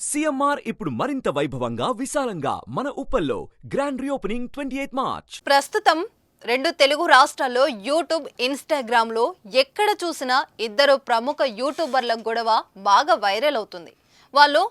CMR ఇప్పుడు మరింత వైభవంగా విశాలంగా మన ఉప్పల్లో గ్రాండ్ రీఓపెనింగ్ 28 మార్చ్. ప్రస్తుతం రెండు తెలుగు రాష్ట్రాల్లో యూట్యూబ్, ఇన్‌స్టాగ్రామ్‌లో ఎక్కడ చూసినా ఇద్దరు ప్రముఖ యూట్యూబర్ల గొడవ బాగా వైరల్ అవుతుంది. వాళ్ళు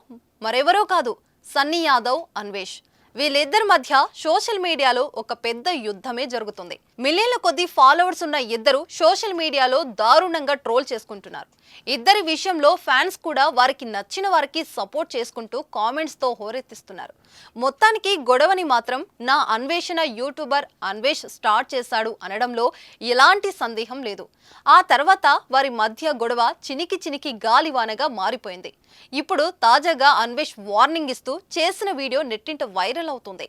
మరెవరో కాదు, సన్నీ యాదవ్, అన్వేష్. వీళ్ళిద్దరి మధ్య సోషల్ మీడియాలో ఒక పెద్ద యుద్ధమే జరుగుతుంది. మిలియన్ల కొద్ది ఫాలోవర్స్ ఉన్న ఇద్దరు సోషల్ మీడియాలో దారుణంగా ట్రోల్ చేసుకుంటున్నారు. ఇద్దరి విషయంలో ఫ్యాన్స్ కూడా వారికి నచ్చిన వారికి సపోర్ట్ చేసుకుంటూ కామెంట్స్ తో హోరెత్తిస్తున్నారు. మొత్తానికి గొడవని మాత్రం నా అన్వేషణ యూట్యూబర్ అన్వేష్ స్టార్ట్ చేశాడు అనడంలో ఎలాంటి సందేహం లేదు. ఆ తర్వాత వారి మధ్య గొడవ చినికి గాలివానగా మారిపోయింది. ఇప్పుడు తాజాగా అన్వేష్ వార్నింగ్ ఇస్తూ చేసిన వీడియో నెట్టింట వైరల్ అవుతుంది.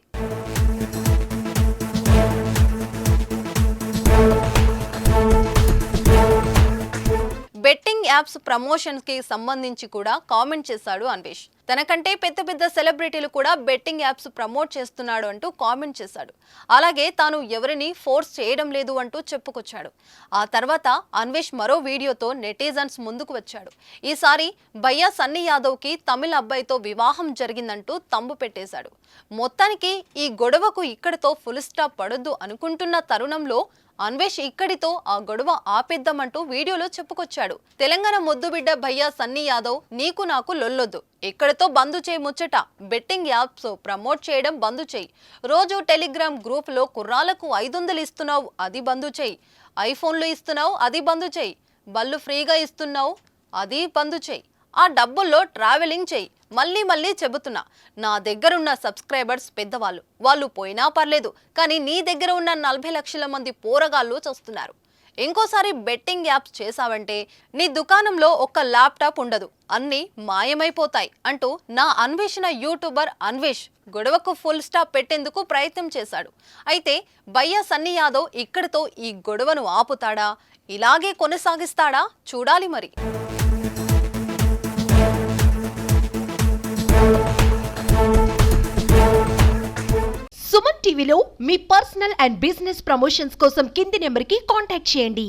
బెట్టింగ్ యాప్స్ ప్రమోషన్స్ కి సంబంధించి కూడా కామెంట్ చేశాడు అన్వేష్. తనకంటే పెద్ద సెలబ్రిటీలు కూడా బెట్టింగ్ యాప్స్ ప్రమోట్ చేస్తున్నాడు అంటూ కామెంట్ చేశాడు. అలాగే తాను ఎవరిని ఫోర్స్ చేయడం లేదు అంటూ చెప్పుకొచ్చాడు. ఆ తర్వాత అన్వేష్ మరో వీడియోతో నెటిజన్స్ ముందుకు వచ్చాడు. ఈసారి భయ్యా సన్నీ యాదవ్ కి తమిళ అబ్బాయితో వివాహం జరిగిందంటూ తంబు పెట్టేశాడు. మొత్తానికి ఈ గొడవకు ఇక్కడితో ఫుల్ స్టాప్ పడొద్దు అనుకుంటున్న తరుణంలో అన్వేష్ ఇక్కడితో ఆ గొడవ ఆపేద్దామంటూ వీడియోలో చెప్పుకొచ్చాడు. తెలంగాణ ముద్దుబిడ్డ భయ్యా సన్నీ యాదవ్, నీకు నాకు లొల్లొద్దు, ఇక్కడితో బంద్ చేయి ముచ్చట. బెట్టింగ్ యాప్స్ ప్రమోట్ చేయడం బంద్ చేయి. రోజు టెలిగ్రామ్ గ్రూప్ లో కుర్రాలకు 500 ఇస్తున్నావు, అది బంద్ చేయి. ఐఫోన్లు ఇస్తున్నావు, అది బంద్ చేయి. బళ్ళు ఫ్రీగా ఇస్తున్నావు, అది బంద్ చేయి. ఆ డబ్బుల్లో ట్రావెలింగ్ చేయి. మళ్ళీ చెబుతున్నా, నా దగ్గరున్న సబ్స్క్రైబర్స్ పెద్దవాళ్ళు, వాళ్ళు పోయినా పర్లేదు, కానీ నీ దగ్గర ఉన్న 40 లక్షల మంది పోరగాళ్ళు చూస్తున్నారు. ఇంకోసారి బెట్టింగ్ యాప్స్ చేశావంటే నీ దుకాణంలో ఒక్క ల్యాప్టాప్ ఉండదు, అన్నీ మాయమైపోతాయి అంటూ నా అన్వేషణ యూట్యూబర్ అన్వేష్ గొడవకు ఫుల్ స్టాప్ పెట్టేందుకు ప్రయత్నం చేశాడు. అయితే భయ్యా సన్నీ యాదవ్ ఇక్కడితో ఈ గొడవను ఆపుతాడా, ఇలాగే కొనసాగిస్తాడా చూడాలి మరి. సుమన్ టీవీలో మీ పర్సనల్ అండ్ బిజినెస్ ప్రమోషన్స్ కోసం కింది నెంబర్కి కాంటాక్ట్ చేయండి.